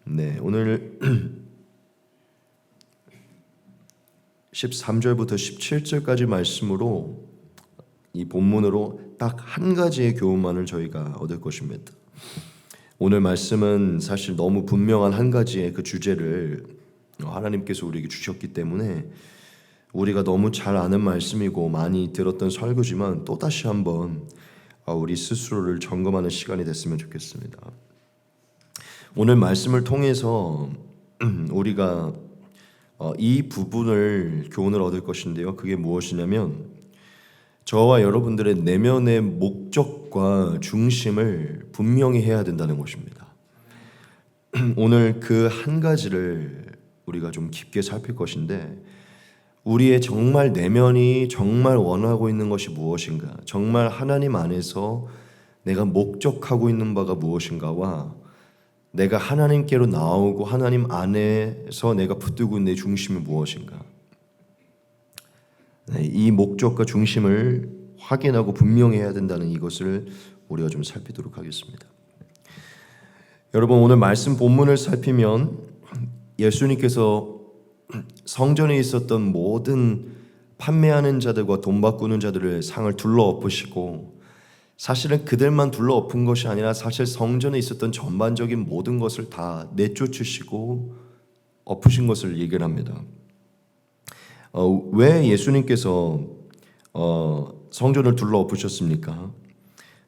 네, 오늘 13절부터 17절까지 말씀으로 이 본문으로 딱 한 가지의 교훈만을 저희가 얻을 것입니다. 오늘 말씀은 사실 너무 분명한 한 가지의 그 주제를 하나님께서 우리에게 주셨기 때문에 우리가 너무 잘 아는 말씀이고 많이 들었던 설교지만 또다시 한번 우리 스스로를 점검하는 시간이 됐으면 좋겠습니다. 오늘 말씀을 통해서 우리가 이 부분을 교훈을 얻을 것인데요. 그게 무엇이냐면 저와 여러분들의 내면의 목적과 중심을 분명히 해야 된다는 것입니다. 오늘 그 한 가지를 우리가 좀 깊게 살필 것인데 우리의 정말 내면이 정말 원하고 있는 것이 무엇인가, 정말 하나님 안에서 내가 목적하고 있는 바가 무엇인가와 내가 하나님께로 나오고 하나님 안에서 내가 붙들고 있는 내 중심이 무엇인가, 이 목적과 중심을 확인하고 분명해야 된다는 이것을 우리가 좀 살피도록 하겠습니다. 여러분, 오늘 말씀 본문을 살피면 예수님께서 성전에 있었던 모든 판매하는 자들과 돈 바꾸는 자들을 상을 둘러엎으시고, 사실은 그들만 둘러엎은 것이 아니라 사실 성전에 있었던 전반적인 모든 것을 다 내쫓으시고 엎으신 것을 얘기를 합니다. 왜 예수님께서 성전을 둘러엎으셨습니까?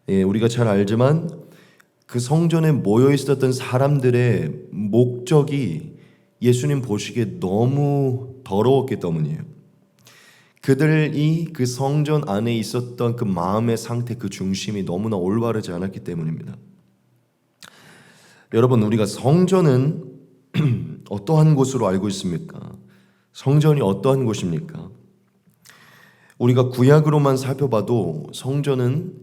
우리가 잘 알지만 그 성전에 모여 있었던 사람들의 목적이 예수님 보시기에 너무 더러웠기 때문이에요. 그들이 그 성전 안에 있었던 그 마음의 상태, 그 중심이 너무나 올바르지 않았기 때문입니다. 여러분, 우리가 성전은 어떠한 곳으로 알고 있습니까? 성전이 어떠한 곳입니까? 우리가 구약으로만 살펴봐도 성전은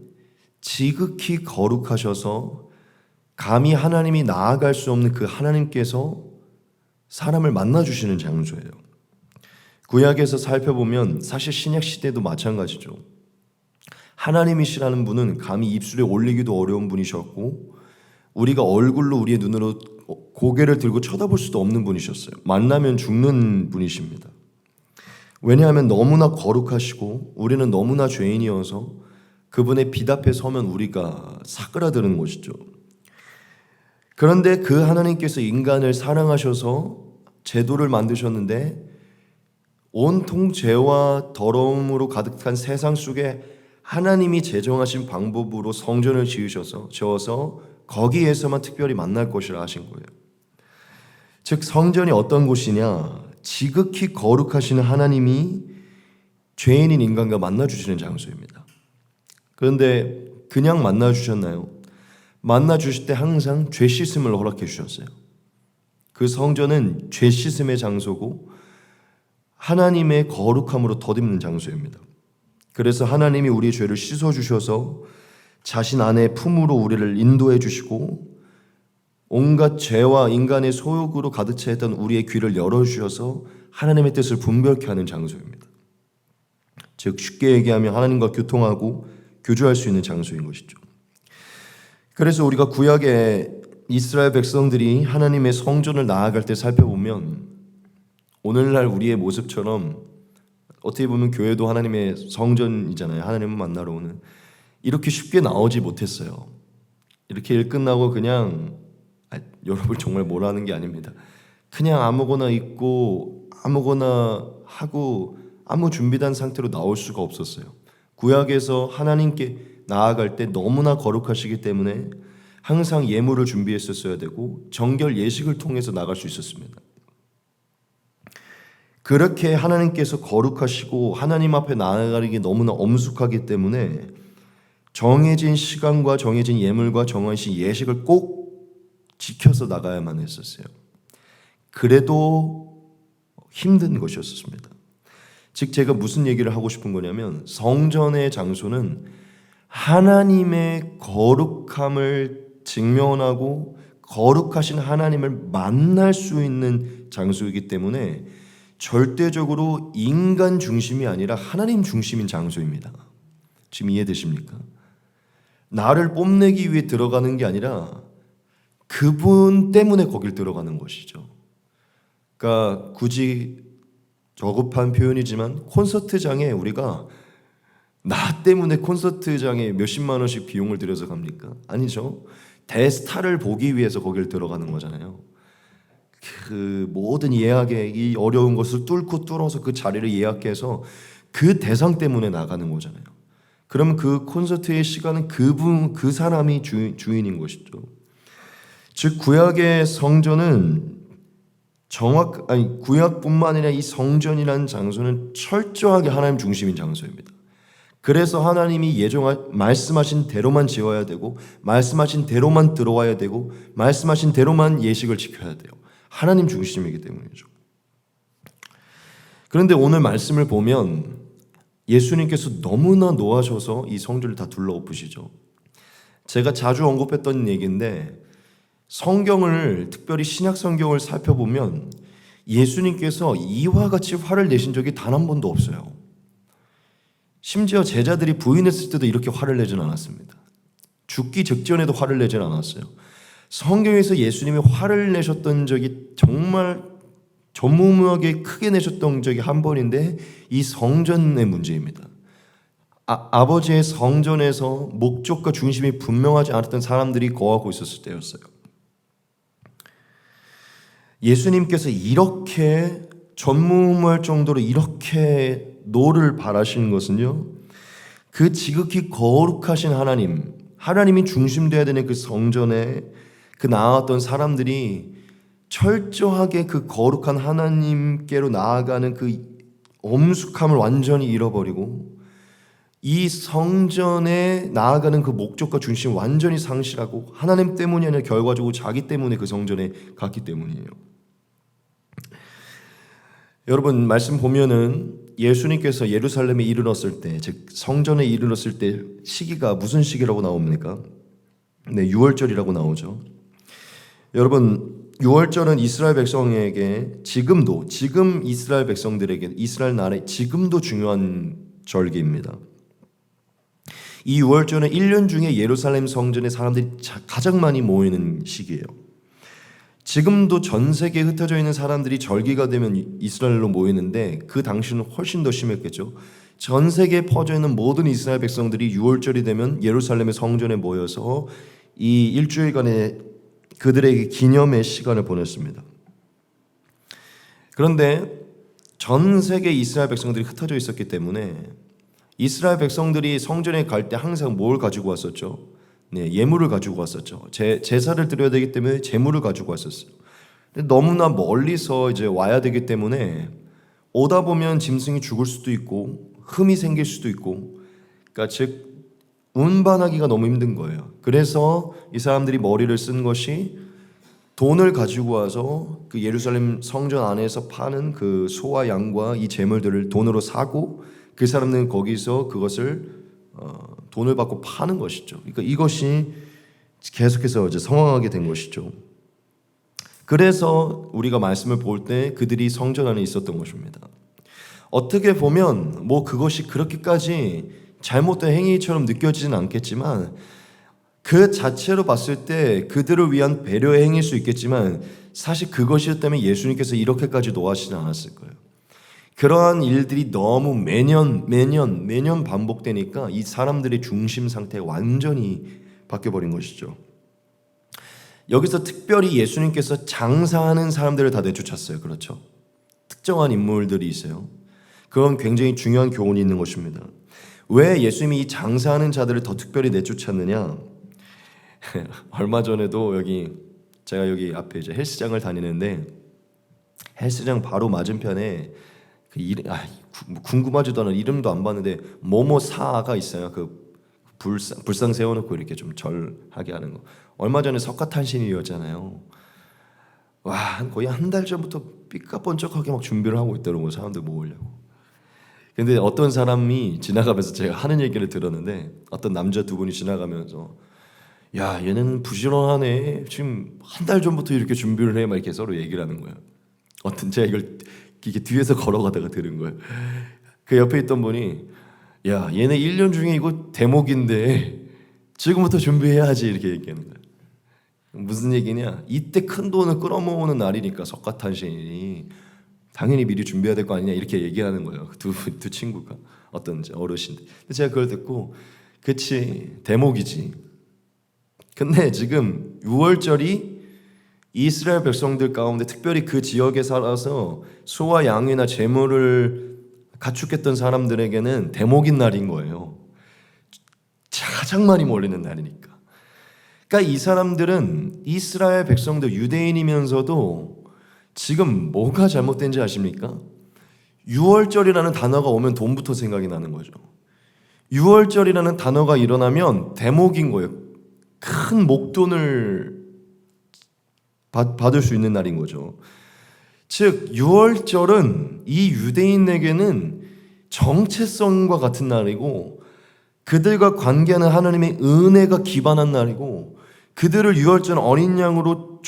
지극히 거룩하셔서 감히 하나님이 나아갈 수 없는 그 하나님께서 사람을 만나주시는 장소예요. 구약에서 살펴보면 사실 신약 시대도 마찬가지죠. 하나님이시라는 분은 감히 입술에 올리기도 어려운 분이셨고 우리가 얼굴로 우리의 눈으로 고개를 들고 쳐다볼 수도 없는 분이셨어요. 만나면 죽는 분이십니다. 왜냐하면 너무나 거룩하시고 우리는 너무나 죄인이어서 그분의 빛 앞에 서면 우리가 사그라드는 것이죠. 그런데 그 하나님께서 인간을 사랑하셔서 제도를 만드셨는데 온통 죄와 더러움으로 가득한 세상 속에 하나님이 제정하신 방법으로 성전을 지어서 거기에서만 특별히 만날 것이라 하신 거예요. 즉 성전이 어떤 곳이냐, 지극히 거룩하신 하나님이 죄인인 인간과 만나주시는 장소입니다. 그런데 그냥 만나주셨나요? 만나주실 때 항상 죄 씻음을 허락해 주셨어요. 그 성전은 죄 씻음의 장소고 하나님의 거룩함으로 덧입는 장소입니다. 그래서 하나님이 우리의 죄를 씻어주셔서 자신 안의 품으로 우리를 인도해 주시고 온갖 죄와 인간의 소욕으로 가득 차 있던 우리의 귀를 열어주셔서 하나님의 뜻을 분별케 하는 장소입니다. 즉 쉽게 얘기하면 하나님과 교통하고 교주할 수 있는 장소인 것이죠. 그래서 우리가 구약의 이스라엘 백성들이 하나님의 성전을 나아갈 때 살펴보면 오늘날 우리의 모습처럼 어떻게 보면 교회도 하나님의 성전이잖아요. 하나님을 만나러 오는. 이렇게 쉽게 나오지 못했어요. 이렇게 일 끝나고 그냥 여러분 정말 뭐라는 게 아닙니다. 그냥 아무거나 입고 아무거나 하고 아무 준비된 상태로 나올 수가 없었어요. 구약에서 하나님께 나아갈 때 너무나 거룩하시기 때문에 항상 예물을 준비했었어야 되고 정결 예식을 통해서 나갈 수 있었습니다. 그렇게 하나님께서 거룩하시고 하나님 앞에 나아가기 너무나 엄숙하기 때문에 정해진 시간과 정해진 예물과 정해진 예식을 꼭 지켜서 나가야만 했었어요. 그래도 힘든 것이었습니다. 즉 제가 무슨 얘기를 하고 싶은 거냐면 성전의 장소는 하나님의 거룩함을 증명하고 거룩하신 하나님을 만날 수 있는 장소이기 때문에 절대적으로 인간 중심이 아니라 하나님 중심인 장소입니다. 지금 이해되십니까? 나를 뽐내기 위해 들어가는 게 아니라 그분 때문에 거길 들어가는 것이죠. 그러니까 굳이 저급한 표현이지만 콘서트장에 우리가 나 때문에 콘서트장에 몇십만 원씩 비용을 들여서 갑니까? 아니죠. 대스타를 보기 위해서 거길 들어가는 거잖아요. 그 모든 예약의 이 어려운 것을 뚫어서 그 자리를 예약해서 그 대상 때문에 나가는 거잖아요. 그럼 그 콘서트의 시간은 그 사람이 주인인 것이죠. 즉 구약의 성전은 구약뿐만 아니라 이 성전이라는 장소는 철저하게 하나님 중심인 장소입니다. 그래서 하나님이 말씀하신 대로만 지어야 되고, 말씀하신 대로만 들어와야 되고, 말씀하신 대로만 예식을 지켜야 돼요. 하나님 중심이기 때문이죠. 그런데 오늘 말씀을 보면 예수님께서 너무나 노하셔서 이 성전을 다 둘러엎으시죠. 제가 자주 언급했던 얘기인데, 성경을, 특별히 신약 성경을 살펴보면 예수님께서 이와 같이 화를 내신 적이 단 한 번도 없어요. 심지어 제자들이 부인했을 때도 이렇게 화를 내진 않았습니다. 죽기 직전에도 화를 내진 않았어요. 성경에서 예수님이 화를 내셨던 적이 정말 전무후무하게 크게 내셨던 적이 한 번인데 이 성전의 문제입니다. 아버지의 성전에서 목적과 중심이 분명하지 않았던 사람들이 거하고 있었을 때였어요. 예수님께서 이렇게 전무후무할 정도로 이렇게 노를 바라시는 것은요, 그 지극히 거룩하신 하나님이 중심되어야 되는 그 성전에 그 나왔던 사람들이 철저하게 그 거룩한 하나님께로 나아가는 그 엄숙함을 완전히 잃어버리고 이 성전에 나아가는 그 목적과 중심을 완전히 상실하고 하나님 때문이 아니라 결과적으로 자기 때문에 그 성전에 갔기 때문이에요. 여러분 말씀 보면은 예수님께서 예루살렘에 이르렀을 때, 즉 성전에 이르렀을 때 시기가 무슨 시기라고 나옵니까? 네, 6월절이라고 나오죠. 여러분 6월절은 이스라엘 백성에게 지금 이스라엘 백성들에게 이스라엘 나라에 지금도 중요한 절기입니다. 이 6월절은 1년 중에 예루살렘 성전에 사람들이 가장 많이 모이는 시기예요. 지금도 전 세계에 흩어져 있는 사람들이 절기가 되면 이스라엘로 모이는데 그 당시는 훨씬 더 심했겠죠. 전 세계에 퍼져 있는 모든 이스라엘 백성들이 6월절이 되면 예루살렘의 성전에 모여서 이 일주일간의 그들에게 기념의 시간을 보냈습니다. 그런데 전 세계 이스라엘 백성들이 흩어져 있었기 때문에 이스라엘 백성들이 성전에 갈 때 항상 뭘 가지고 왔었죠? 네, 예물을 가지고 왔었죠. 제사를 드려야 되기 때문에 제물을 가지고 왔었어요. 근데 너무나 멀리서 이제 와야 되기 때문에 오다 보면 짐승이 죽을 수도 있고 흠이 생길 수도 있고, 그러니까 즉 운반하기가 너무 힘든 거예요. 그래서 이 사람들이 머리를 쓴 것이 돈을 가지고 와서 그 예루살렘 성전 안에서 파는 그 소와 양과 이 제물들을 돈으로 사고 그 사람들은 거기서 그것을 돈을 받고 파는 것이죠. 그러니까 이것이 계속해서 이제 성황하게 된 것이죠. 그래서 우리가 말씀을 볼 때 그들이 성전 안에 있었던 것입니다. 어떻게 보면 뭐 그것이 그렇게까지 잘못된 행위처럼 느껴지진 않겠지만 그 자체로 봤을 때 그들을 위한 배려의 행위일 수 있겠지만 사실 그것이었다면 예수님께서 이렇게까지 노하시지 않았을 거예요. 그러한 일들이 너무 매년 반복되니까 이 사람들의 중심 상태가 완전히 바뀌어버린 것이죠. 여기서 특별히 예수님께서 장사하는 사람들을 다 내쫓았어요. 그렇죠? 특정한 인물들이 있어요. 그건 굉장히 중요한 교훈이 있는 것입니다. 왜 예수님이 이 장사하는 자들을 더 특별히 내쫓았느냐? 얼마 전에도 제가 여기 앞에 이제 헬스장을 다니는데 헬스장 바로 맞은편에 궁금하지도 않은 이름도 안 봤는데 모모사가 있어요. 그 불상 세워놓고 이렇게 좀 절하게 하는 거. 얼마 전에 석가탄신일이었잖아요. 와, 거의 한 달 전부터 삐까번쩍하게 막 준비를 하고 있더라고요. 사람들 모으려고. 근데 어떤 사람이 지나가면서 제가 하는 얘기를 들었는데 어떤 남자 두 분이 지나가면서 야, 얘는 부지런하네. 지금 한 달 전부터 이렇게 준비를 해. 막 이렇게 서로 얘기를 하는 거예요. 제가 이걸 이게 뒤에서 걸어가다가 들은 거예요. 그 옆에 있던 분이 야, 얘네 1년 중에 이거 대목인데 지금부터 준비해야지 이렇게 얘기하는 거예요. 무슨 얘기냐? 이때 큰 돈을 끌어모으는 날이니까 석가탄신일이 당연히 미리 준비해야 될 거 아니냐 이렇게 얘기하는 거예요. 두 친구가 어떤 어르신들. 제가 그걸 듣고 그치 대목이지. 근데 지금 6월절이 이스라엘 백성들 가운데 특별히 그 지역에 살아서 소와 양이나 재물을 가축했던 사람들에게는 대목인 날인 거예요. 가장 많이 몰리는 날이니까. 그러니까 이 사람들은 이스라엘 백성들 유대인이면서도 지금 뭐가 잘못된지 아십니까? 6월절이라는 단어가 오면 돈부터 생각이 나는 거죠. 6월절이라는 단어가 일어나면 대목인 거예요. 큰 목돈을 받을 수 있는 날인 거죠. 즉 6월절은 이 유대인에게는 정체성과 같은 날이고 그들과 관계하는 하나님의 은혜가 기반한 날이고 그들을 6월절 어린 양으로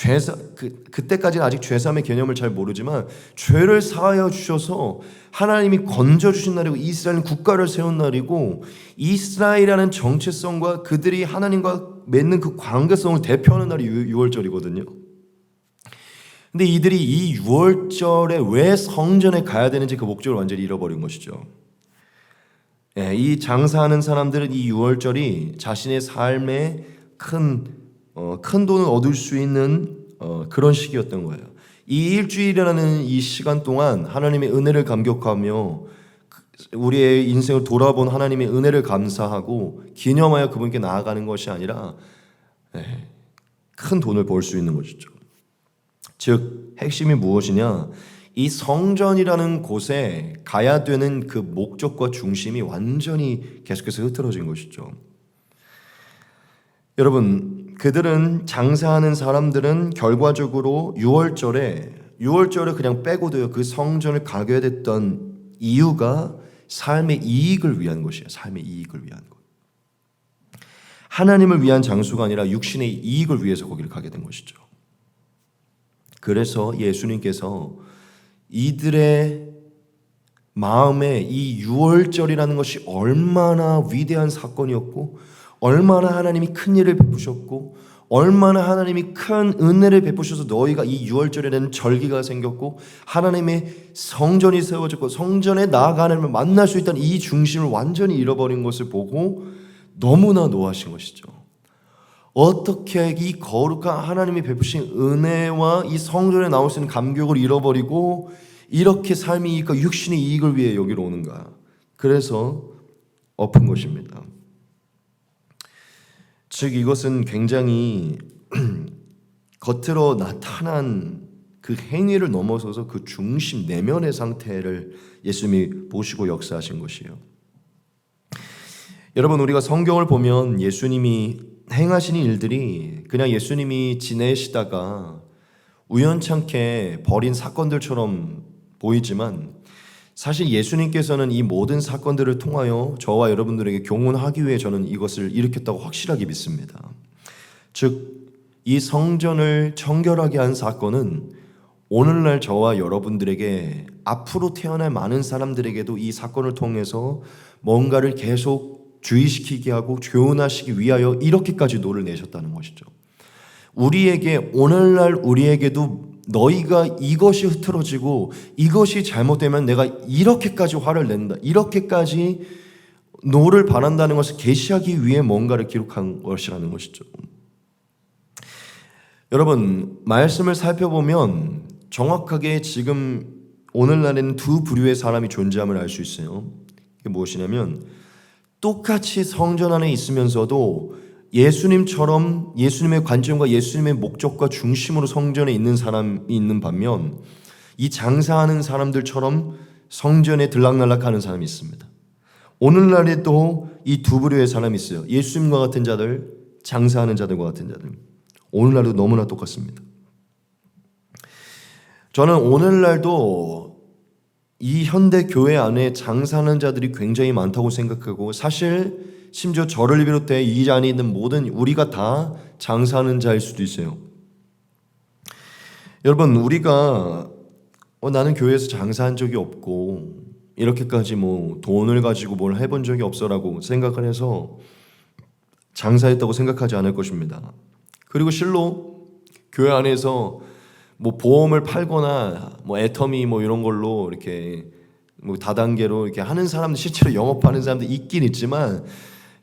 그때까지는 아직 죄사함의 개념을 잘 모르지만 죄를 사하여 주셔서 하나님이 건져주신 날이고 이스라엘은 국가를 세운 날이고 이스라엘이라는 정체성과 그들이 하나님과 맺는 그 관계성을 대표하는 날이 6월절이거든요. 근데 이들이 이 6월절에 왜 성전에 가야 되는지 그 목적을 완전히 잃어버린 것이죠. 이 장사하는 사람들은 이 6월절이 자신의 삶에 큰 돈을 얻을 수 있는 그런 시기였던 거예요. 이 일주일이라는 이 시간 동안 하나님의 은혜를 감격하며 우리의 인생을 돌아본 하나님의 은혜를 감사하고 기념하여 그분께 나아가는 것이 아니라 큰 돈을 벌 수 있는 것이죠. 즉 핵심이 무엇이냐? 이 성전이라는 곳에 가야 되는 그 목적과 중심이 완전히 계속해서 흐트러진 것이죠. 여러분, 그들은 장사하는 사람들은 결과적으로 6월절에 그냥 빼고도요. 그 성전을 가게 됐던 이유가 삶의 이익을 위한 것이에요. 삶의 이익을 위한 것. 하나님을 위한 장소가 아니라 육신의 이익을 위해서 거기를 가게 된 것이죠. 그래서 예수님께서 이들의 마음에 이 6월절이라는 것이 얼마나 위대한 사건이었고 얼마나 하나님이 큰 일을 베푸셨고 얼마나 하나님이 큰 은혜를 베푸셔서 너희가 이 6월절에는 절기가 생겼고 하나님의 성전이 세워졌고 성전에 나아가 하나님을 만날 수 있다는 이 중심을 완전히 잃어버린 것을 보고 너무나 노하신 것이죠. 어떻게 이 거룩한 하나님이 베푸신 은혜와 이 성전에 나올 수 있는 감격을 잃어버리고 이렇게 삶의 이익과 육신의 이익을 위해 여기로 오는가? 그래서 엎은 것입니다. 즉 이것은 굉장히 겉으로 나타난 그 행위를 넘어서서 그 중심 내면의 상태를 예수님이 보시고 역사하신 것이에요. 여러분, 우리가 성경을 보면 예수님이 행하시는 일들이 그냥 예수님이 지내시다가 우연찮게 벌인 사건들처럼 보이지만 사실 예수님께서는 이 모든 사건들을 통하여 저와 여러분들에게 교훈하기 위해 저는 이것을 일으켰다고 확실하게 믿습니다. 즉 이 성전을 청결하게 한 사건은 오늘날 저와 여러분들에게 앞으로 태어날 많은 사람들에게도 이 사건을 통해서 뭔가를 계속 주의시키게 하고 교훈하시기 위하여 이렇게까지 노를 내셨다는 것이죠. 우리에게 오늘날 우리에게도 너희가 이것이 흐트러지고 이것이 잘못되면 내가 이렇게까지 화를 낸다, 이렇게까지 노를 바란다는 것을 계시하기 위해 뭔가를 기록한 것이라는 것이죠. 여러분, 말씀을 살펴보면 정확하게 지금 오늘날에는 두 부류의 사람이 존재함을 알 수 있어요. 이게 무엇이냐면 똑같이 성전 안에 있으면서도 예수님처럼 예수님의 관점과 예수님의 목적과 중심으로 성전에 있는 사람이 있는 반면 이 장사하는 사람들처럼 성전에 들락날락하는 사람이 있습니다. 오늘날에도 이 두 부류의 사람이 있어요. 예수님과 같은 자들, 장사하는 자들과 같은 자들. 오늘날도 너무나 똑같습니다. 저는 오늘날도 이 현대 교회 안에 장사하는 자들이 굉장히 많다고 생각하고 사실 심지어 저를 비롯해 이 안에 있는 모든 우리가 다 장사하는 자일 수도 있어요. 여러분, 우리가 나는 교회에서 장사한 적이 없고 이렇게까지 돈을 가지고 뭘 해본 적이 없어라고 생각을 해서 장사했다고 생각하지 않을 것입니다. 그리고 실로 교회 안에서 뭐 보험을 팔거나 뭐 애터미 뭐 이런 걸로 이렇게 뭐 다단계로 이렇게 하는 사람들, 실제로 영업하는 사람들 있긴 있지만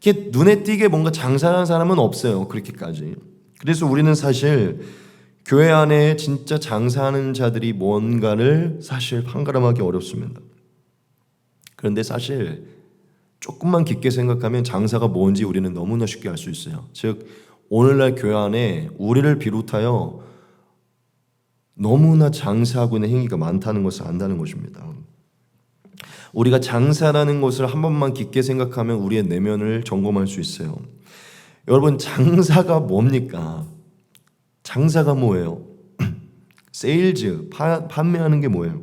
이렇게 눈에 띄게 뭔가 장사하는 사람은 없어요. 그렇게까지. 그래서 우리는 사실 교회 안에 진짜 장사하는 자들이 뭔가를 사실 판가름하기 어렵습니다. 그런데 사실 조금만 깊게 생각하면 장사가 뭔지 우리는 너무나 쉽게 알 수 있어요. 즉 오늘날 교회 안에 우리를 비롯하여 너무나 장사하고 있는 행위가 많다는 것을 안다는 것입니다. 우리가 장사라는 것을 한 번만 깊게 생각하면 우리의 내면을 점검할 수 있어요. 여러분, 장사가 뭡니까? 장사가 뭐예요? 세일즈, 판매하는 게 뭐예요?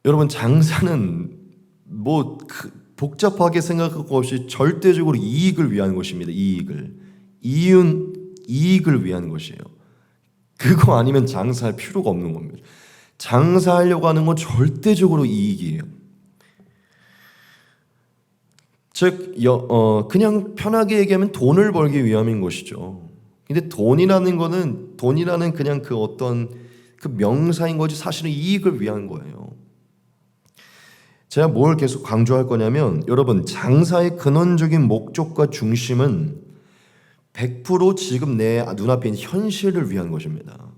여러분, 장사는 뭐 복잡하게 생각할 것 없이 절대적으로 이익을 위한 것입니다. 이익을 위한 것이에요. 그거 아니면 장사할 필요가 없는 겁니다. 장사하려고 하는 건 절대적으로 이익이에요. 즉, 그냥 편하게 얘기하면 돈을 벌기 위함인 것이죠. 근데 돈이라는 그냥 그 어떤 그 명사인 거지 사실은 이익을 위한 거예요. 제가 뭘 계속 강조할 거냐면, 여러분, 장사의 근원적인 목적과 중심은 100% 지금 내 눈앞에 있는 현실을 위한 것입니다.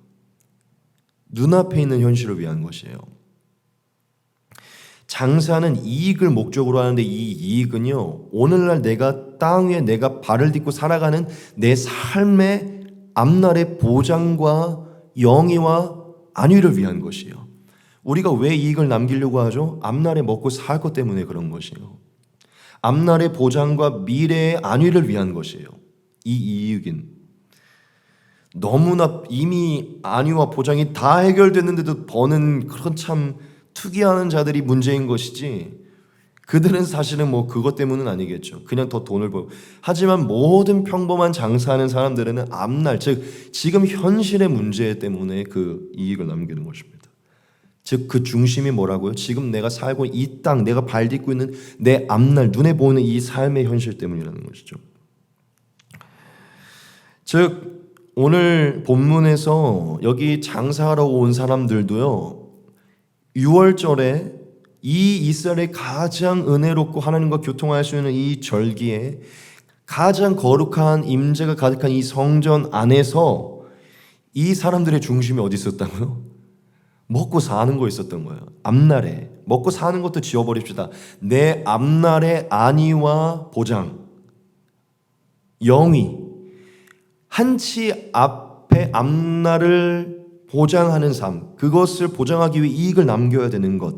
눈앞에 있는 현실을 위한 것이에요. 장사는 이익을 목적으로 하는데 이 이익은요, 오늘날 내가 땅 위에 내가 발을 딛고 살아가는 내 삶의 앞날의 보장과 영예와 안위를 위한 것이에요. 우리가 왜 이익을 남기려고 하죠? 앞날에 먹고 살 것 때문에 그런 것이에요. 앞날의 보장과 미래의 안위를 위한 것이에요. 이 이익은 너무나 이미 안위와 보장이 다 해결됐는데도 버는 그런 참 투기하는 자들이 문제인 것이지, 그들은 사실은 뭐 그것 때문은 아니겠죠. 그냥 더 돈을 벌고. 하지만 모든 평범한 장사하는 사람들은 앞날, 즉 지금 현실의 문제 때문에 그 이익을 남기는 것입니다. 즉 그 중심이 뭐라고요? 지금 내가 살고 이 땅, 내가 발 딛고 있는 내 앞날, 눈에 보이는 이 삶의 현실 때문이라는 것이죠. 즉 오늘 본문에서 여기 장사하러 온 사람들도요, 6월절에 이 이스라엘의 가장 은혜롭고 하나님과 교통할 수 있는 이 절기에 가장 거룩한 임재가 가득한 이 성전 안에서 이 사람들의 중심이 어디 있었다고요? 먹고 사는 거 있었던 거예요. 앞날에 먹고 사는 것도 지워버립시다. 내 앞날의 안위와 보장, 영위, 한치 앞에 앞날을 보장하는 삶, 그것을 보장하기 위해 이익을 남겨야 되는 것,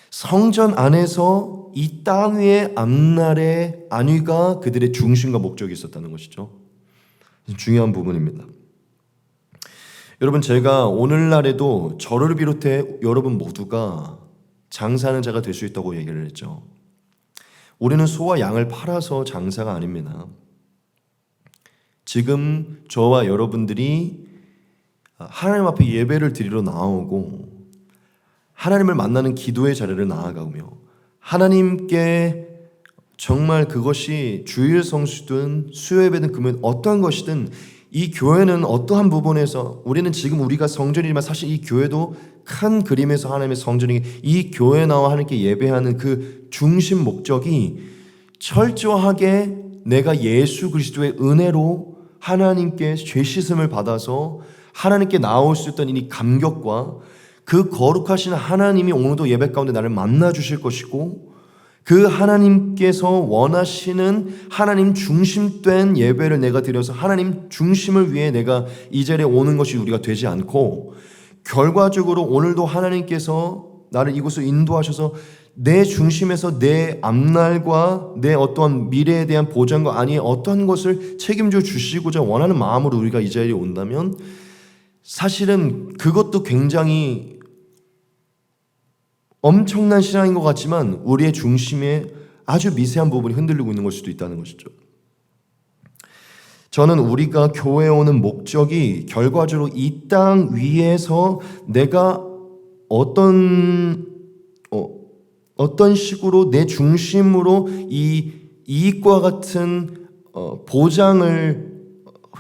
성전 안에서 이 땅 위의 앞날의 안위가 그들의 중심과 목적이 있었다는 것이죠. 중요한 부분입니다. 여러분, 제가 오늘날에도 저를 비롯해 여러분 모두가 장사하는 자가 될 수 있다고 얘기를 했죠. 우리는 소와 양을 팔아서 장사가 아닙니다. 지금 저와 여러분들이 하나님 앞에 예배를 드리러 나오고 하나님을 만나는 기도의 자리를 나아가며 하나님께 정말 그것이 주일 성수든 수요예배든 금요일 어떠한 것이든, 이 교회는 어떠한 부분에서 우리는 지금 우리가 성전이지만 사실 이 교회도 큰 그림에서 하나님의 성전이, 이 교회 나와 하나님께 예배하는 그 중심 목적이 철저하게 내가 예수 그리스도의 은혜로 하나님께 죄 씻음을 받아서 하나님께 나올 수 있던 이 감격과 그 거룩하신 하나님이 오늘도 예배 가운데 나를 만나 주실 것이고, 그 하나님께서 원하시는 하나님 중심된 예배를 내가 드려서 하나님 중심을 위해 내가 이 자리에 오는 것이 우리가 되지 않고, 결과적으로 오늘도 하나님께서 나를 이곳으로 인도하셔서 내 중심에서 내 앞날과 내 어떠한 미래에 대한 보장과 아니 어떠한 것을 책임져 주시고자 원하는 마음으로 우리가 이 자리에 온다면, 사실은 그것도 굉장히 엄청난 신앙인 것 같지만 우리의 중심에 아주 미세한 부분이 흔들리고 있는 걸 수도 있다는 것이죠. 저는 우리가 교회에 오는 목적이 결과적으로 이 땅 위에서 내가 어떤 식으로 내 중심으로 이 이익과 같은 보장을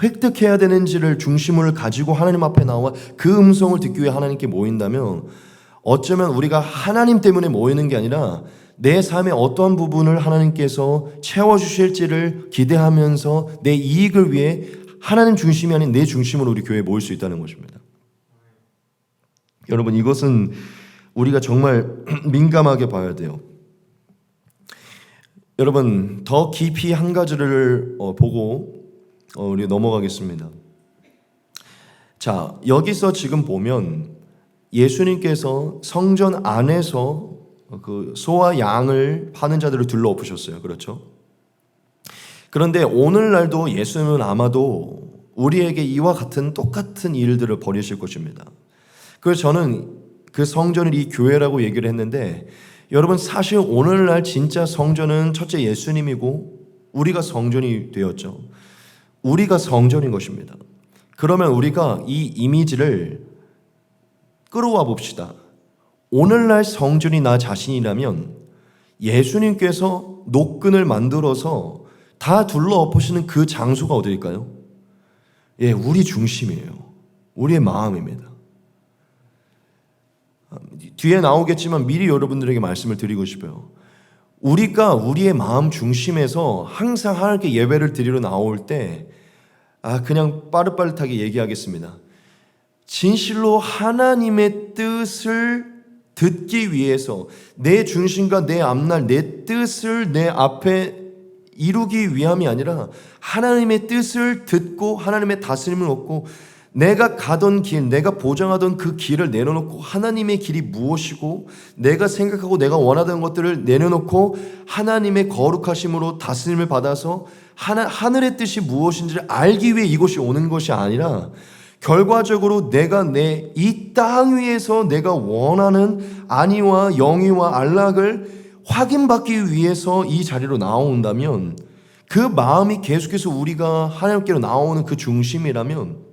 획득해야 되는지를 중심을 가지고 하나님 앞에 나와 그 음성을 듣기 위해 하나님께 모인다면 어쩌면 우리가 하나님 때문에 모이는 게 아니라 내 삶의 어떠한 부분을 하나님께서 채워주실지를 기대하면서 내 이익을 위해 하나님 중심이 아닌 내 중심으로 우리 교회에 모일 수 있다는 것입니다. 여러분, 이것은 우리가 정말 민감하게 봐야 돼요. 여러분, 더 깊이 한 가지를 보고 우리 넘어가겠습니다. 자, 여기서 지금 보면 예수님께서 성전 안에서 그 소와 양을 파는 자들을 둘러엎으셨어요. 그렇죠? 그런데 오늘날도 예수님은 아마도 우리에게 이와 같은 똑같은 일들을 벌이실 것입니다. 그래서 저는 그 성전을 이 교회라고 얘기를 했는데, 여러분, 사실 오늘날 진짜 성전은 첫째 예수님이고 우리가 성전이 되었죠. 우리가 성전인 것입니다. 그러면 우리가 이 이미지를 끌어와 봅시다. 오늘날 성전이 나 자신이라면 예수님께서 노끈을 만들어서 다 둘러엎으시는 그 장소가 어디일까요? 예, 우리 중심이에요. 우리의 마음입니다. 뒤에 나오겠지만 미리 여러분들에게 말씀을 드리고 싶어요. 우리가 우리의 마음 중심에서 항상 하나님께 예배를 드리러 나올 때 그냥 빠릿빠릿하게 얘기하겠습니다. 진실로 하나님의 뜻을 듣기 위해서 내 중심과 내 앞날 내 뜻을 내 앞에 이루기 위함이 아니라 하나님의 뜻을 듣고 하나님의 다스림을 얻고 내가 가던 길, 내가 보장하던 그 길을 내려놓고 하나님의 길이 무엇이고 내가 생각하고 내가 원하던 것들을 내려놓고 하나님의 거룩하심으로 다스림을 받아서 하늘의 뜻이 무엇인지를 알기 위해 이곳이 오는 것이 아니라 결과적으로 내가 내 이 땅 위에서 내가 원하는 안위와 영위와 안락을 확인받기 위해서 이 자리로 나온다면 그 마음이 계속해서 우리가 하나님께로 나오는 그 중심이라면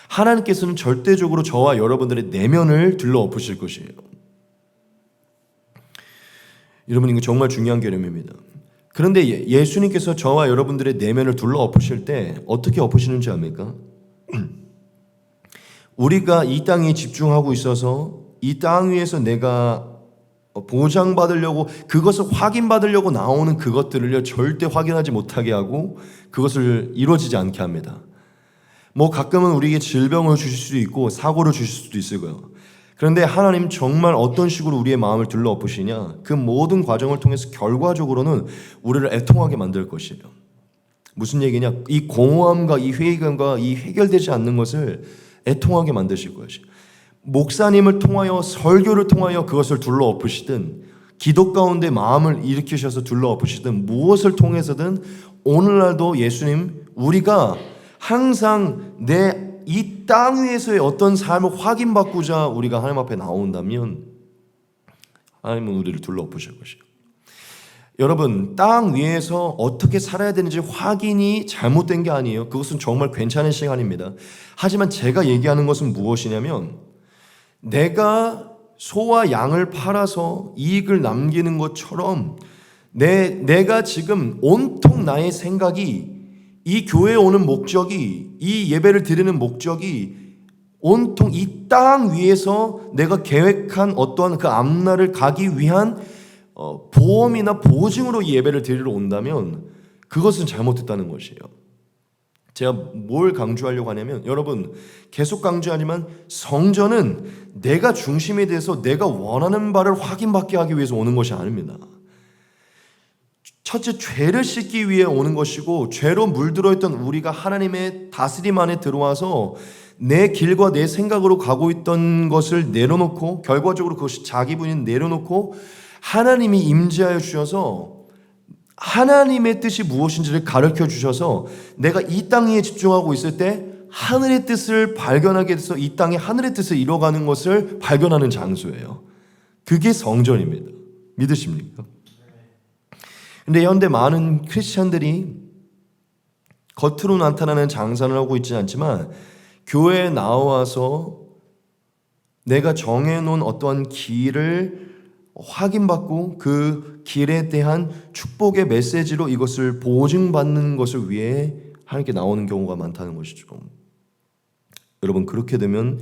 하나님께서는 절대적으로 저와 여러분들의 내면을 들러엎으실 것이에요. 여러분, 이거 정말 중요한 개념입니다. 그런데 예수님께서 저와 여러분들의 내면을 둘러엎으실 때 어떻게 엎으시는지 압니까? 우리가 이 땅에 집중하고 있어서 이 땅 위에서 내가 보장받으려고 그것을 확인받으려고 나오는 그것들을 절대 확인하지 못하게 하고 그것을 이루어지지 않게 합니다. 가끔은 우리에게 질병을 주실 수도 있고 사고를 주실 수도 있을 거예요. 그런데 하나님 정말 어떤 식으로 우리의 마음을 들러엎으시냐, 그 모든 과정을 통해서 결과적으로는 우리를 애통하게 만들 것이에요. 무슨 얘기냐? 이 공허함과 이 회의감과 이 해결되지 않는 것을 애통하게 만드실 것이에요. 목사님을 통하여 설교를 통하여 그것을 둘러엎으시든 기도 가운데 마음을 일으키셔서 둘러엎으시든 무엇을 통해서든 오늘날도 예수님, 우리가 항상 내 이 땅 위에서의 어떤 삶을 확인받고자 우리가 하나님 앞에 나온다면 하나님은 우리를 둘러엎으실 것이에요. 여러분, 땅 위에서 어떻게 살아야 되는지 확인이 잘못된 게 아니에요. 그것은 정말 괜찮은 시간입니다. 하지만 제가 얘기하는 것은 무엇이냐면 내가 소와 양을 팔아서 이익을 남기는 것처럼 내가 지금 온통 나의 생각이 이 교회에 오는 목적이, 이 예배를 드리는 목적이 온통 이 땅 위에서 내가 계획한 어떠한 그 앞날을 가기 위한 보험이나 보증으로 이 예배를 드리러 온다면 그것은 잘못됐다는 것이에요. 제가 뭘 강조하려고 하냐면, 여러분, 계속 강조하지만 성전은 내가 중심에 대해서 내가 원하는 바를 확인받게 하기 위해서 오는 것이 아닙니다. 첫째, 죄를 씻기 위해 오는 것이고, 죄로 물들어 있던 우리가 하나님의 다스림 안에 들어와서 내 길과 내 생각으로 가고 있던 것을 내려놓고, 결과적으로 그것이 자기 분인 내려놓고 하나님이 임재하여 주셔서 하나님의 뜻이 무엇인지를 가르쳐 주셔서 내가 이 땅 위에 집중하고 있을 때 하늘의 뜻을 발견하게 돼서 이 땅에 하늘의 뜻을 이뤄가는 것을 발견하는 장소예요. 그게 성전입니다. 믿으십니까? 근데 현대 많은 크리스찬들이 겉으로 나타나는 장사를 하고 있지는 않지만 교회에 나와서 내가 정해놓은 어떠한 길을 확인받고 그 길에 대한 축복의 메시지로 이것을 보증받는 것을 위해 하나님께 나오는 경우가 많다는 것이죠. 여러분, 그렇게 되면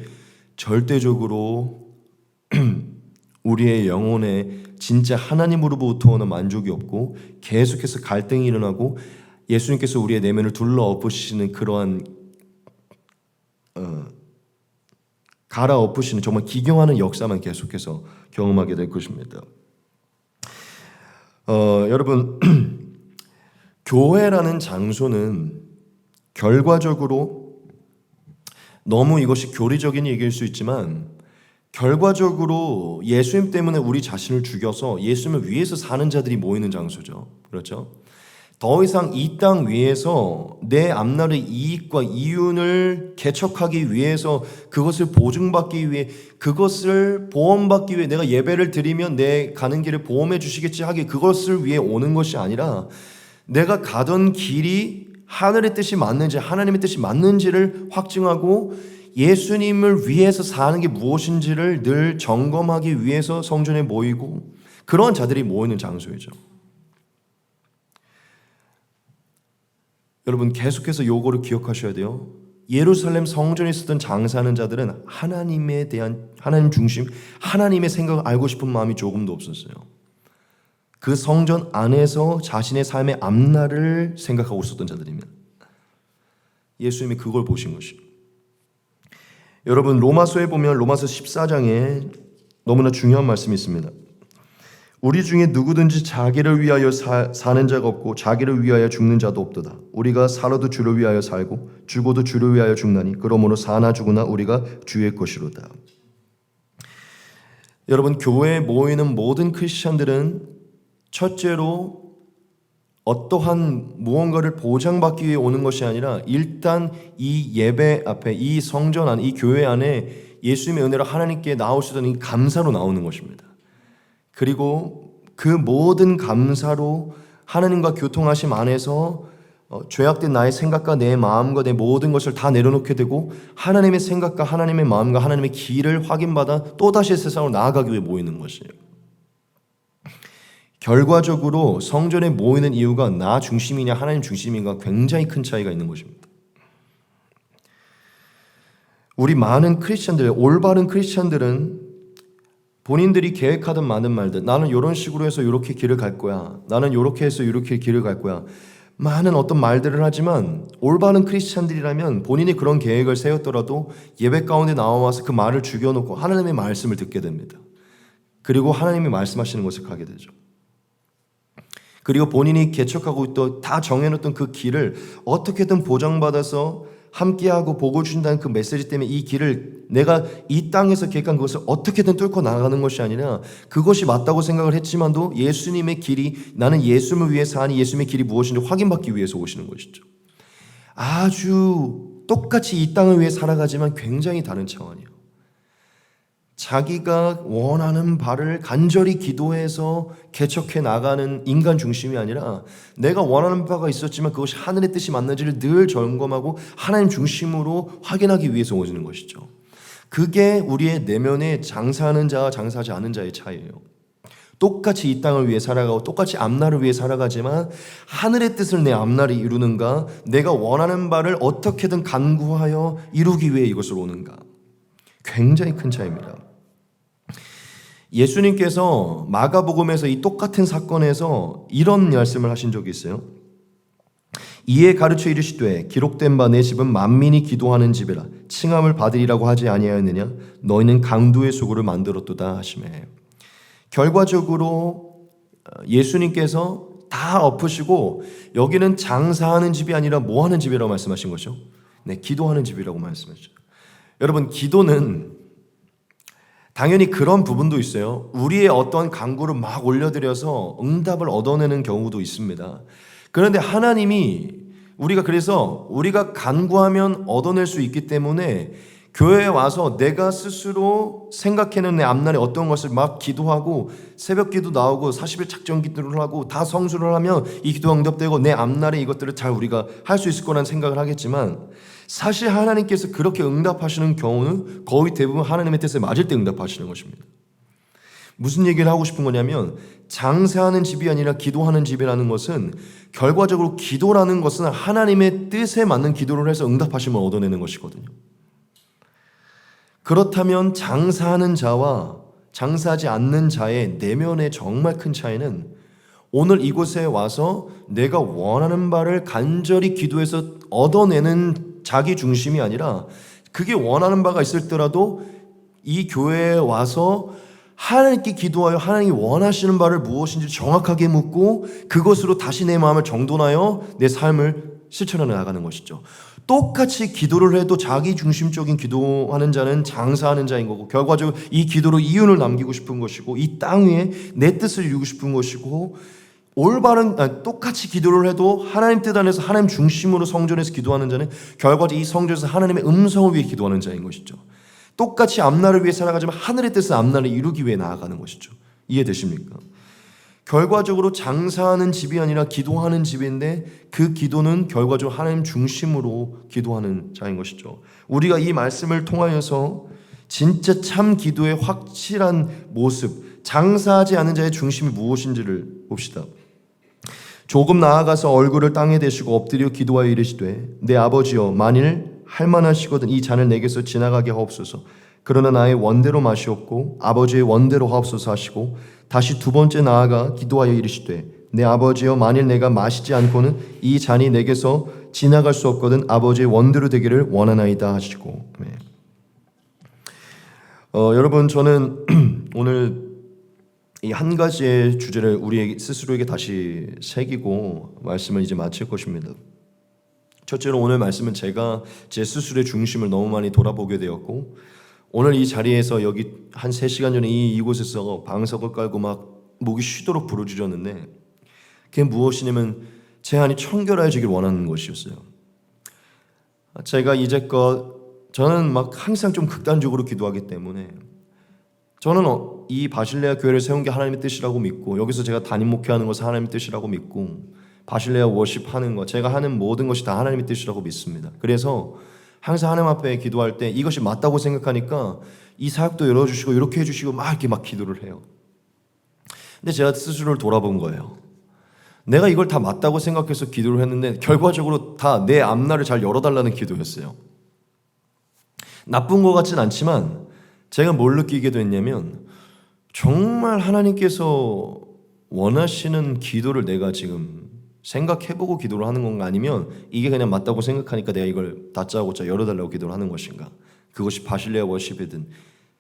절대적으로 우리의 영혼에 진짜 하나님으로부터 오는 만족이 없고 계속해서 갈등이 일어나고 예수님께서 우리의 내면을 둘러엎으시는 그러한 갈아엎으시는 정말 기경하는 역사만 계속해서 경험하게 될 것입니다. 여러분, 교회라는 장소는 결과적으로 너무 이것이 교리적인 얘기일 수 있지만 결과적으로 예수님 때문에 우리 자신을 죽여서 예수님을 위해서 사는 자들이 모이는 장소죠. 그렇죠? 더 이상 이 땅 위에서 내 앞날의 이익과 이윤을 개척하기 위해서 그것을 보증받기 위해 그것을 보험받기 위해 내가 예배를 드리면 내 가는 길을 보험해 주시겠지 하기 그것을 위해 오는 것이 아니라 내가 가던 길이 하늘의 뜻이 맞는지 하나님의 뜻이 맞는지를 확증하고 예수님을 위해서 사는 게 무엇인지를 늘 점검하기 위해서 성전에 모이고 그러한 자들이 모이는 장소이죠. 여러분, 계속해서 요거를 기억하셔야 돼요. 예루살렘 성전에 있었던 장사하는 자들은 하나님에 대한 하나님 중심, 하나님의 생각을 알고 싶은 마음이 조금도 없었어요. 그 성전 안에서 자신의 삶의 앞날을 생각하고 있었던 자들입니다. 예수님이 그걸 보신 것이죠. 여러분, 로마서에 보면 로마서 14장에 너무나 중요한 말씀이 있습니다. 우리 중에 누구든지 자기를 위하여 사는 자가 없고 자기를 위하여 죽는 자도 없도다. 우리가 살아도 주를 위하여 살고 죽어도 주를 위하여 죽나니 그러므로 사나 죽으나 우리가 주의 것이로다. 여러분, 교회에 모이는 모든 크리스찬들은 첫째로 어떠한 무언가를 보장받기 위해 오는 것이 아니라 일단 이 예배 앞에 이 성전 안, 이 교회 안에 예수님의 은혜로 하나님께 나오시던 이 감사로 나오는 것입니다. 그리고 그 모든 감사로 하나님과 교통하심 안에서 죄악된 나의 생각과 내 마음과 내 모든 것을 다 내려놓게 되고 하나님의 생각과 하나님의 마음과 하나님의 길을 확인받아 또다시 세상으로 나아가기 위해 모이는 것이에요. 결과적으로 성전에 모이는 이유가 나 중심이냐 하나님 중심인가 굉장히 큰 차이가 있는 것입니다. 우리 많은 크리스천들, 올바른 크리스천들은 본인들이 계획하던 많은 말들, 나는 이런 식으로 해서 이렇게 길을 갈 거야, 나는 이렇게 해서 이렇게 길을 갈 거야, 많은 어떤 말들을 하지만 올바른 크리스천들이라면 본인이 그런 계획을 세웠더라도 예배 가운데 나와서 그 말을 죽여놓고 하나님의 말씀을 듣게 됩니다. 그리고 하나님이 말씀하시는 곳을 가게 되죠. 그리고 본인이 개척하고 또 다 정해놓던 그 길을 어떻게든 보장받아서 함께하고 복을 주신다는 그 메시지 때문에 이 길을 내가 이 땅에서 계획한 그것을 어떻게든 뚫고 나가는 것이 아니라 그것이 맞다고 생각을 했지만도 예수님의 길이, 나는 예수님을 위해 사니 예수님의 길이 무엇인지 확인받기 위해서 오시는 것이죠. 아주 똑같이 이 땅을 위해 살아가지만 굉장히 다른 차원이에요. 자기가 원하는 바를 간절히 기도해서 개척해 나가는 인간 중심이 아니라 내가 원하는 바가 있었지만 그것이 하늘의 뜻이 맞는지를 늘 점검하고 하나님 중심으로 확인하기 위해서 오시는 것이죠. 그게 우리의 내면에 장사하는 자와 장사하지 않은 자의 차이예요. 똑같이 이 땅을 위해 살아가고 똑같이 앞날을 위해 살아가지만 하늘의 뜻을 내 앞날이 이루는가, 내가 원하는 바를 어떻게든 간구하여 이루기 위해 이것을 오는가, 굉장히 큰 차이입니다. 예수님께서 마가복음에서 이 똑같은 사건에서 이런 말씀을 하신 적이 있어요. 이에 가르쳐 이르시되 기록된 바 내 집은 만민이 기도하는 집이라 칭함을 받으리라고 하지 아니하였느냐 너희는 강도의 소굴을 만들었도다 하시매. 결과적으로 예수님께서 다 엎으시고 여기는 장사하는 집이 아니라 뭐 하는 집이라고 말씀하신 거죠? 네, 기도하는 집이라고 말씀하셨죠. 여러분, 기도는 당연히 그런 부분도 있어요. 우리의 어떤 간구를 막 올려드려서 응답을 얻어내는 경우도 있습니다. 그런데 하나님이 그래서 우리가 간구하면 얻어낼 수 있기 때문에 교회에 와서 내가 스스로 생각해낸 내 앞날에 어떤 것을 막 기도하고 새벽 기도 나오고 40일 작정 기도를 하고 다 성수를 하면 이 기도가 응답되고 내 앞날에 이것들을 잘 우리가 할 수 있을 거라는 생각을 하겠지만 사실 하나님께서 그렇게 응답하시는 경우는 거의 대부분 하나님의 뜻에 맞을 때 응답하시는 것입니다. 무슨 얘기를 하고 싶은 거냐면 장사하는 집이 아니라 기도하는 집이라는 것은 결과적으로 기도라는 것은 하나님의 뜻에 맞는 기도를 해서 응답하심을 얻어내는 것이거든요. 그렇다면 장사하는 자와 장사하지 않는 자의 내면의 정말 큰 차이는 오늘 이곳에 와서 내가 원하는 바를 간절히 기도해서 얻어내는 자기 중심이 아니라 그게 원하는 바가 있을더라도 이 교회에 와서 하나님께 기도하여 하나님이 원하시는 바를 무엇인지 정확하게 묻고 그것으로 다시 내 마음을 정돈하여 내 삶을 실천해 나가는 것이죠. 똑같이 기도를 해도 자기 중심적인 기도하는 자는 장사하는 자인 거고 결과적으로 이 기도로 이윤을 남기고 싶은 것이고 이 땅 위에 내 뜻을 이루고 싶은 것이고 똑같이 기도를 해도 하나님 뜻 안에서 하나님 중심으로 성전에서 기도하는 자는 결과적으로 이 성전에서 하나님의 음성을 위해 기도하는 자인 것이죠. 똑같이 앞날을 위해 살아가지만 하늘의 뜻은 앞날을 이루기 위해 나아가는 것이죠. 이해되십니까? 결과적으로 장사하는 집이 아니라 기도하는 집인데 그 기도는 결과적으로 하나님 중심으로 기도하는 자인 것이죠. 우리가 이 말씀을 통하여서 진짜 참 기도의 확실한 모습, 장사하지 않은 자의 중심이 무엇인지를 봅시다. 조금 나아가서 얼굴을 땅에 대시고 엎드려 기도하여 이르시되 내 아버지여 만일 할만하시거든 이 잔을 내게서 지나가게 하옵소서. 그러나 나의 원대로 마시옵고 아버지의 원대로 하옵소서 하시고 다시 두 번째 나아가 기도하여 이르시되 내 아버지여 만일 내가 마시지 않고는 이 잔이 내게서 지나갈 수 없거든 아버지의 원대로 되기를 원하나이다 하시고. 여러분 저는 오늘 이 한 가지의 주제를 우리 스스로에게 다시 새기고 말씀을 이제 마칠 것입니다. 첫째로 오늘 말씀은 제가 제 스스로의 중심을 너무 많이 돌아보게 되었고 오늘 이 자리에서 여기 한 3시간 전에 이곳에서 방석을 깔고 막 목이 쉬도록 부르짖었는데 그게 무엇이냐면 제 안이 청결해지길 원하는 것이었어요. 제가 이제껏 저는 막 항상 좀 극단적으로 기도하기 때문에 저는 이 바실레아 교회를 세운 게 하나님의 뜻이라고 믿고 여기서 제가 담임 목회하는 것은 하나님의 뜻이라고 믿고 바실레아 워십하는 것 제가 하는 모든 것이 다 하나님의 뜻이라고 믿습니다. 그래서 항상 하나님 앞에 기도할 때 이것이 맞다고 생각하니까 이 사역도 열어주시고 이렇게 해주시고 막 이렇게 막 기도를 해요. 근데 제가 스스로를 돌아본 거예요. 내가 이걸 다 맞다고 생각해서 기도를 했는데 결과적으로 다 내 앞날을 잘 열어달라는 기도였어요. 나쁜 것 같진 않지만 제가 뭘 느끼게 됐냐면 정말 하나님께서 원하시는 기도를 내가 지금 생각해보고 기도를 하는 건가 아니면 이게 그냥 맞다고 생각하니까 내가 이걸 다짜고짜 열어달라고 기도를 하는 것인가. 그것이 바실레아 워십이든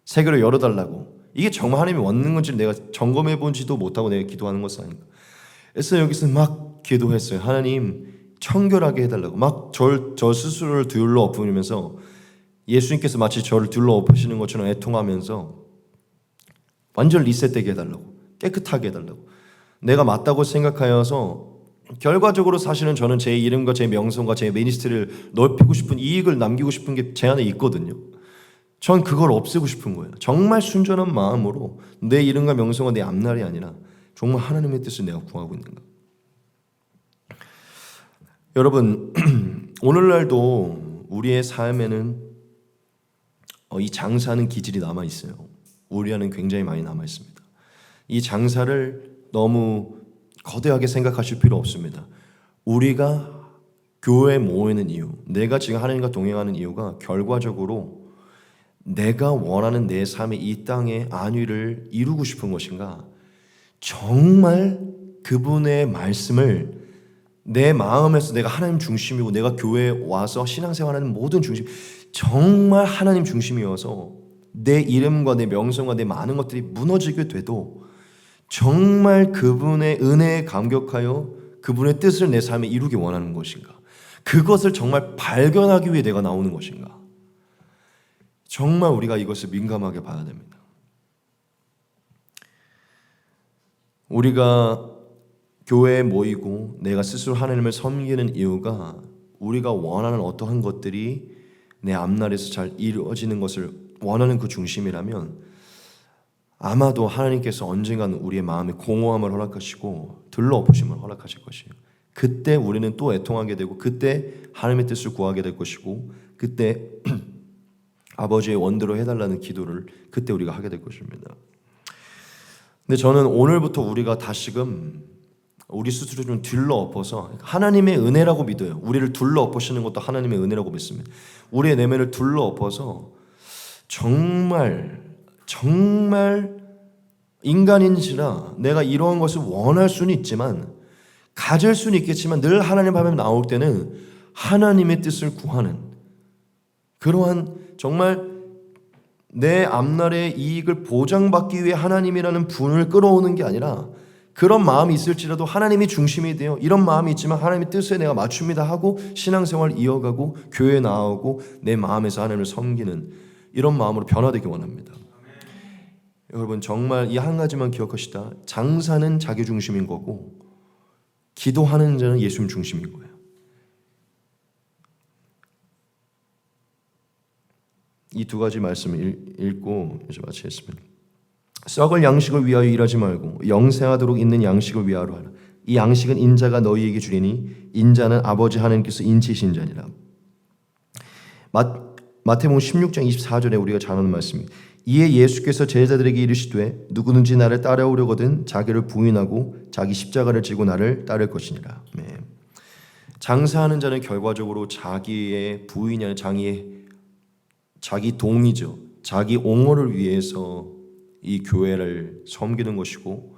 세계로 열어달라고 이게 정말 하나님이 원하는 건지 내가 점검해보지도 못하고 내가 기도하는 것은 아닌가. 그래서 여기서 막 기도했어요. 하나님 청결하게 해달라고 막 저 스스로를 둘러 엎으면서 예수님께서 마치 저를 둘러 엎으시는 것처럼 애통하면서 완전 리셋되게 해달라고 깨끗하게 해달라고 내가 맞다고 생각하여서 결과적으로 사실은 저는 제 이름과 제 명성과 제 미니스트리를 넓히고 싶은 이익을 남기고 싶은 게 제 안에 있거든요. 전 그걸 없애고 싶은 거예요. 정말 순전한 마음으로 내 이름과 명성과 내 앞날이 아니라 정말 하나님의 뜻을 내가 구하고 있는가. 여러분 오늘날도 우리의 삶에는 이 장사하는 기질이 남아있어요. 우리 안은 굉장히 많이 남아있습니다. 이 장사를 너무 거대하게 생각하실 필요 없습니다. 우리가 교회에 모이는 이유, 내가 지금 하나님과 동행하는 이유가 결과적으로 내가 원하는 내 삶의 이 땅의 안위를 이루고 싶은 것인가 정말 그분의 말씀을 내 마음에서 내가 하나님 중심이고 내가 교회에 와서 신앙생활하는 모든 중심 정말 하나님 중심이어서 내 이름과 내 명성과 내 많은 것들이 무너지게 돼도 정말 그분의 은혜에 감격하여 그분의 뜻을 내 삶에 이루기 원하는 것인가 그것을 정말 발견하기 위해 내가 나오는 것인가 정말 우리가 이것을 민감하게 봐야 됩니다. 우리가 교회에 모이고 내가 스스로 하나님을 섬기는 이유가 우리가 원하는 어떠한 것들이 내 앞날에서 잘 이루어지는 것을 원하는 그 중심이라면 아마도 하나님께서 언젠가는 우리의 마음에 공허함을 허락하시고 들러엎으심을 허락하실 것이에요. 그때 우리는 또 애통하게 되고 그때 하나님의 뜻을 구하게 될 것이고 그때 아버지의 원대로 해달라는 기도를 그때 우리가 하게 될 것입니다. 근데 저는 오늘부터 우리가 다시금 우리 스스로 좀 둘러엎어서 하나님의 은혜라고 믿어요. 우리를 둘러엎으시는 것도 하나님의 은혜라고 믿습니다. 우리의 내면을 둘러엎어서 정말 인간인지라 내가 이러한 것을 원할 수는 있지만, 가질 수는 있겠지만, 늘 하나님 앞에 나올 때는 하나님의 뜻을 구하는 그러한, 정말 내 앞날의 이익을 보장받기 위해 하나님이라는 분을 끌어오는 게 아니라, 그런 마음이 있을지라도 하나님이 중심이 돼요. 이런 마음이 있지만 하나님의 뜻에 내가 맞춥니다 하고 신앙생활 이어가고 교회에 나오고 내 마음에서 하나님을 섬기는 이런 마음으로 변화되기 원합니다. 여러분, 정말 이 한 가지만 기억하시다. 장사는 자기 중심인 거고 기도하는 자는 예수님 중심인 거예요. 이 두 가지 말씀을 읽고 이제 마치겠습니다. 썩을 양식을 위하여 일하지 말고 영생하도록 있는 양식을 위하여 하라. 이 양식은 인자가 너희에게 주리니 인자는 아버지 하나님께서 인치신 자니라. 마태복음 16장 24절에 우리가 잘 아는 말씀입니다. 이에 예수께서 제자들에게 이르시되 누구든지 나를 따라오려거든 자기를 부인하고 자기 십자가를 지고 나를 따를 것이니라. 네. 장사하는 자는 결과적으로 자기의 부인이 아니라 자기 동의죠. 자기 옹호를 위해서 이 교회를 섬기는 것이고,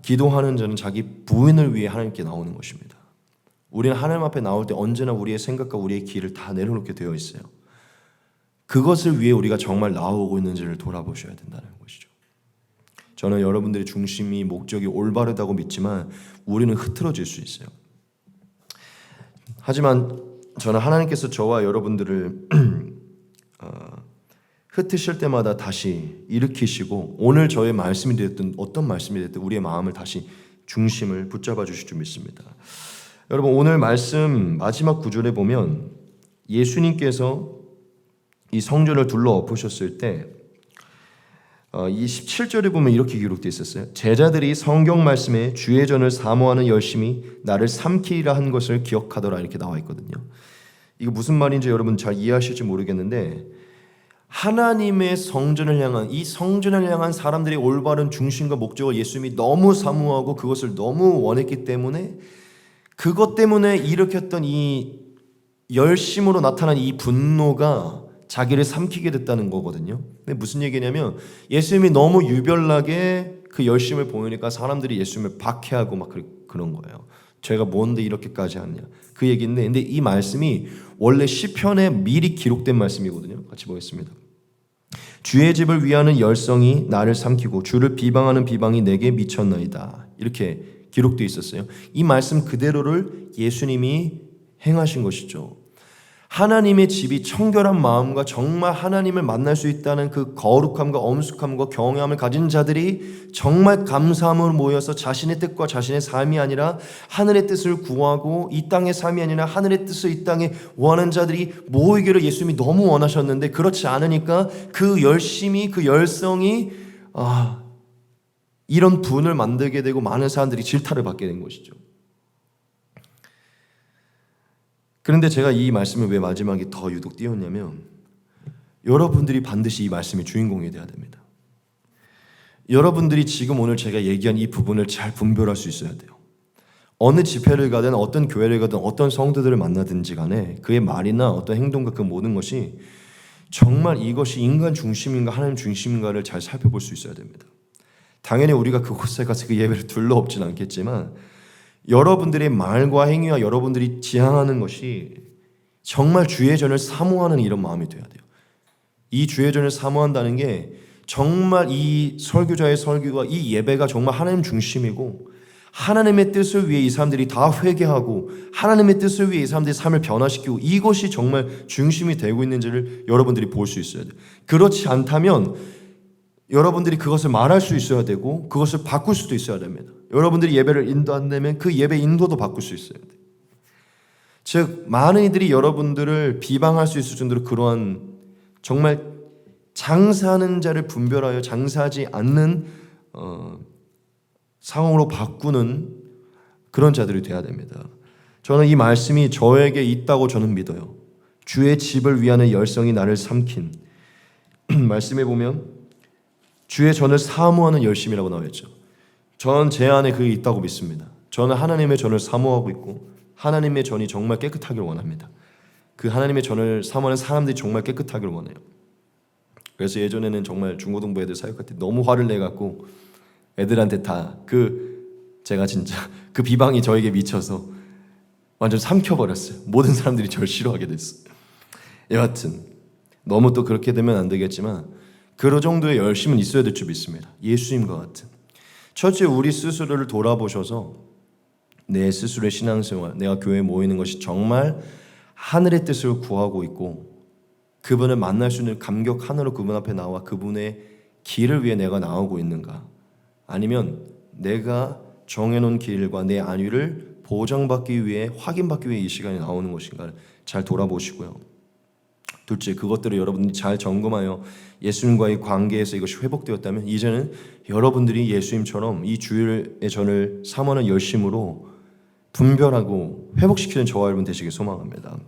기도하는 자는 자기 부인을 위해 하나님께 나오는 것입니다. 우리는 하나님 앞에 나올 때 언제나 우리의 생각과 우리의 길을 다 내려놓게 되어 있어요. 그것을 위해 우리가 정말 나오고 있는지를 돌아보셔야 된다는 것이죠. 저는 여러분들의 중심이 목적이 올바르다고 믿지만 우리는 흐트러질 수 있어요. 하지만 저는 하나님께서 저와 여러분들을 흩으실 때마다 다시 일으키시고, 오늘 저의 말씀이 되었든 어떤 말씀이 됐든 우리의 마음을 다시 중심을 붙잡아 주실 줄 믿습니다. 여러분, 오늘 말씀 마지막 구절에 보면 예수님께서 이 성전을 둘러엎으셨을 때 이 17절에 보면 이렇게 기록되어 있었어요. 제자들이 성경 말씀에 주의 전을 사모하는 열심이 나를 삼키리라 한 것을 기억하더라, 이렇게 나와 있거든요. 이거 무슨 말인지 여러분 잘 이해하실지 모르겠는데, 하나님의 성전을 향한, 이 성전을 향한 사람들의 올바른 중심과 목적을 예수님이 너무 사모하고 그것을 너무 원했기 때문에, 그것 때문에 일으켰던 이 열심으로 나타난 이 분노가 자기를 삼키게 됐다는 거거든요. 근데 무슨 얘기냐면, 예수님이 너무 유별나게 그 열심을 보이니까 사람들이 예수님을 박해하고 막 그런 거예요. 죄가 뭔데 이렇게까지 하느냐, 그 얘기인데, 근데 이 말씀이 원래 시편에 미리 기록된 말씀이거든요. 같이 보겠습니다. 주의 집을 위하는 열성이 나를 삼키고 주를 비방하는 비방이 내게 미쳤나이다, 이렇게 기록되어 있었어요. 이 말씀 그대로를 예수님이 행하신 것이죠. 하나님의 집이 청결한 마음과 정말 하나님을 만날 수 있다는 그 거룩함과 엄숙함과 경외함을 가진 자들이 정말 감사함으로 모여서 자신의 뜻과 자신의 삶이 아니라 하늘의 뜻을 구하고, 이 땅의 삶이 아니라 하늘의 뜻을 이 땅에 원하는 자들이 모이기를 예수님이 너무 원하셨는데, 그렇지 않으니까 그 열심이, 그 열성이 이런 분을 만들게 되고 많은 사람들이 질타를 받게 된 것이죠. 그런데 제가 이 말씀을 왜 마지막에 더 유독 띄웠냐면, 여러분들이 반드시 이 말씀의 주인공이 되어야 됩니다. 여러분들이 지금 오늘 제가 얘기한 이 부분을 잘 분별할 수 있어야 돼요. 어느 집회를 가든 어떤 교회를 가든 어떤 성도들을 만나든지 간에 그의 말이나 어떤 행동과 그 모든 것이 정말 이것이 인간 중심인가 하나님 중심인가를 잘 살펴볼 수 있어야 됩니다. 당연히 우리가 그곳에 가서 그 예배를 둘러엎진 않겠지만, 여러분들의 말과 행위와 여러분들이 지향하는 것이 정말 주의 전을 사모하는 이런 마음이 돼야 돼요. 이 주의 전을 사모한다는 게 정말 이 설교자의 설교가, 이 예배가 정말 하나님 중심이고, 하나님의 뜻을 위해 이 사람들이 다 회개하고 하나님의 뜻을 위해 이 사람들의 삶을 변화시키고, 이것이 정말 중심이 되고 있는지를 여러분들이 볼 수 있어야 돼요. 그렇지 않다면 여러분들이 그것을 말할 수 있어야 되고 그것을 바꿀 수도 있어야 됩니다. 여러분들이 예배를 인도 안 되면 그 예배 인도도 바꿀 수 있어야 돼요. 즉, 많은 이들이 여러분들을 비방할 수 있을 정도로 그러한 정말 장사하는 자를 분별하여 장사하지 않는 상황으로 바꾸는 그런 자들이 되어야 됩니다. 저는 이 말씀이 저에게 있다고 저는 믿어요. 주의 집을 위하는 열성이 나를 삼킨 말씀에 보면 주의 전을 사모하는 열심이라고 나와 있죠. 전 제 안에 그게 있다고 믿습니다. 저는 하나님의 전을 사모하고 있고 하나님의 전이 정말 깨끗하길 원합니다. 그 하나님의 전을 사모하는 사람들이 정말 깨끗하길 원해요. 그래서 예전에는 정말 중고등부 애들 사역할 때 너무 화를 내갖고 애들한테 다 제가 진짜 그 비방이 저에게 미쳐서 완전 삼켜버렸어요. 모든 사람들이 저를 싫어하게 됐어요. 여하튼 너무 또 그렇게 되면 안 되겠지만 그런 정도의 열심은 있어야 될 줄 믿습니다. 예수님과 같은. 첫째, 우리 스스로를 돌아보셔서 내 스스로의 신앙생활, 내가 교회에 모이는 것이 정말 하늘의 뜻을 구하고 있고 그분을 만날 수 있는 감격 하나로 그분 앞에 나와 그분의 길을 위해 내가 나오고 있는가, 아니면 내가 정해놓은 길과 내 안위를 보장받기 위해, 확인받기 위해 이 시간에 나오는 것인가를 잘 돌아보시고요. 둘째, 그것들을 여러분들이 잘 점검하여 예수님과의 관계에서 이것이 회복되었다면 이제는 여러분들이 예수님처럼 이 주일의 전을 사모하는 열심으로 분별하고 회복시키는 저와 여러분 되시길 소망합니다.